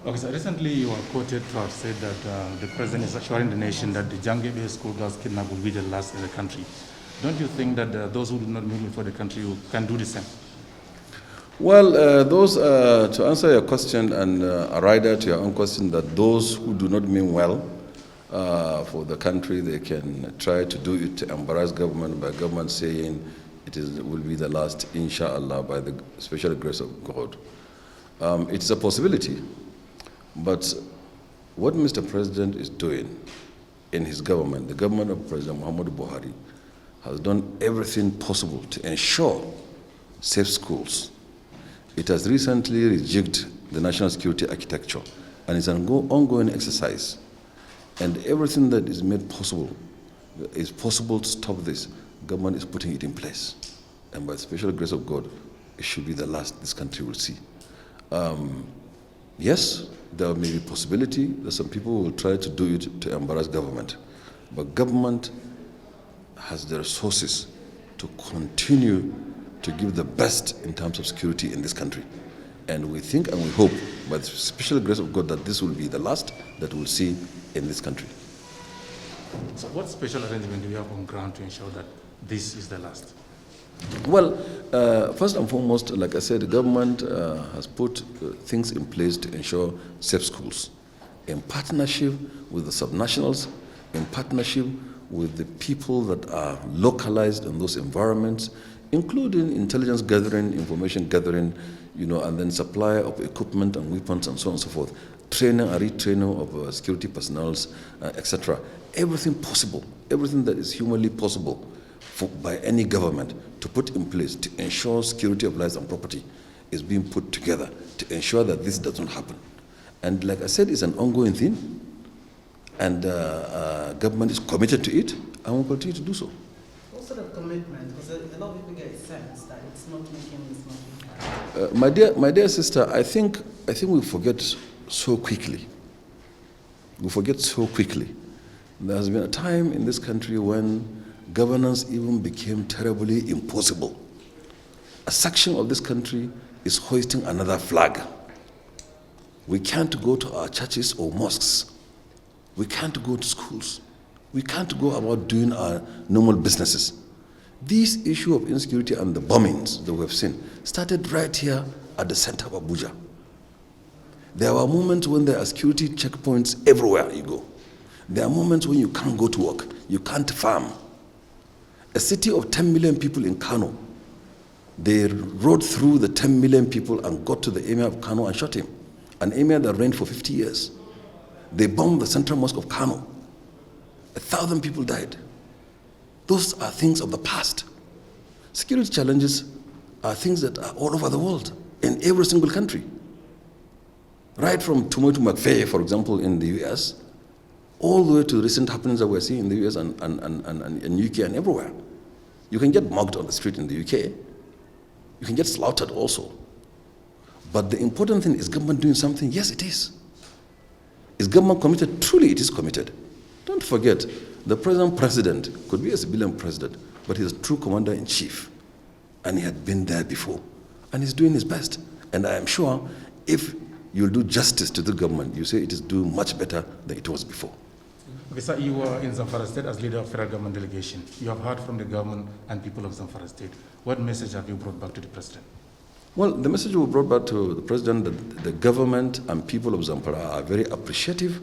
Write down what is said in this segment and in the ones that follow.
Okay, so recently you were quoted to have said that the president is assuring the nation that the Jange school girls kidnapped will be the last in the country. Don't you think that those who do not mean for the country can do the same? Well, to answer your question and a rider to your own question, that those who do not mean well for the country, they can try to do it to embarrass government by government saying will be the last, inshallah, by the special grace of God. It's a possibility, but what Mr. President is doing in his government, the government of President Muhammad Buhari, has done everything possible to ensure safe schools. It has recently rejigged the national security architecture, and it's an ongoing exercise. And everything that is made possible, is possible to stop this, government is putting it in place. And by the special grace of God, it should be the last this country will see. Yes, there may be possibility that some people will try to do it to embarrass government. But government has the resources to continue to give the best in terms of security in this country. And we think and we hope, by the special grace of God, that this will be the last that we'll see in this country. So what special arrangement do you have on ground to ensure that this is the last? Well, first and foremost, like I said, the government has put things in place to ensure safe schools in partnership with the subnationals, in partnership with the people that are localized in those environments, including intelligence gathering, information gathering, and then supply of equipment and weapons and so on and so forth, training and retraining of security personnel, etc. Everything possible, everything that is humanly possible by any government to put in place to ensure security of lives and property is being put together to ensure that this doesn't happen. And like I said, it's an ongoing thing, and government is committed to it and will continue to do so. What sort of commitment? Because a lot of people get a sense that it's not making this money. My dear sister, I think we forget so quickly. We forget so quickly. There has been a time in this country when governance even became terribly impossible. A section of this country is hoisting another flag. We can't go to our churches or mosques. We can't go to schools. We can't go about doing our normal businesses. This issue of insecurity and the bombings that we have seen started right here at the center of Abuja. There were moments when there are security checkpoints everywhere you go. There are moments when you can't go to work, you can't farm. A city of 10 million people in Kano, they rode through the 10 million people and got to the emir of Kano and shot him. An emir that reigned for 50 years. They bombed the central mosque of Kano. 1,000 people died. Those are things of the past. Security challenges are things that are all over the world, in every single country. Right from Tumotu McVeigh, for example, in the US, all the way to the recent happenings that we're seeing in the US and UK and everywhere. You can get mugged on the street in the UK. You can get slaughtered also. But the important thing is government doing something? Yes, it is. Is government committed? Truly, it is committed. Don't forget, the president could be a civilian president, but he's a true commander-in-chief. And he had been there before. And he's doing his best. And I am sure if you'll do justice to the government, you say it is doing much better than it was before. Okay, sir, you were in Zamfara State as leader of federal government delegation. You have heard from the government and people of Zamfara State. What message have you brought back to the president? Well, the message we brought back to the president that the government and people of Zamfara are very appreciative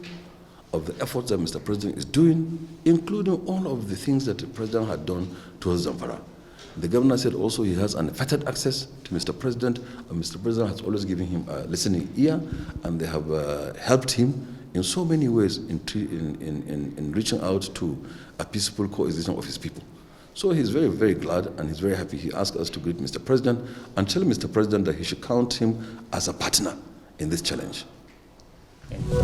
of the efforts that Mr. President is doing, including all of the things that the president had done towards Zamfara. The governor said also he has unfettered access to Mr. President, and Mr. President has always given him a listening ear, and they have helped him in so many ways in reaching out to a peaceful coexistence of his people. So he's very, very glad and he's very happy. He asked us to greet Mr. President and tell Mr. President that he should count him as a partner in this challenge. Thank you.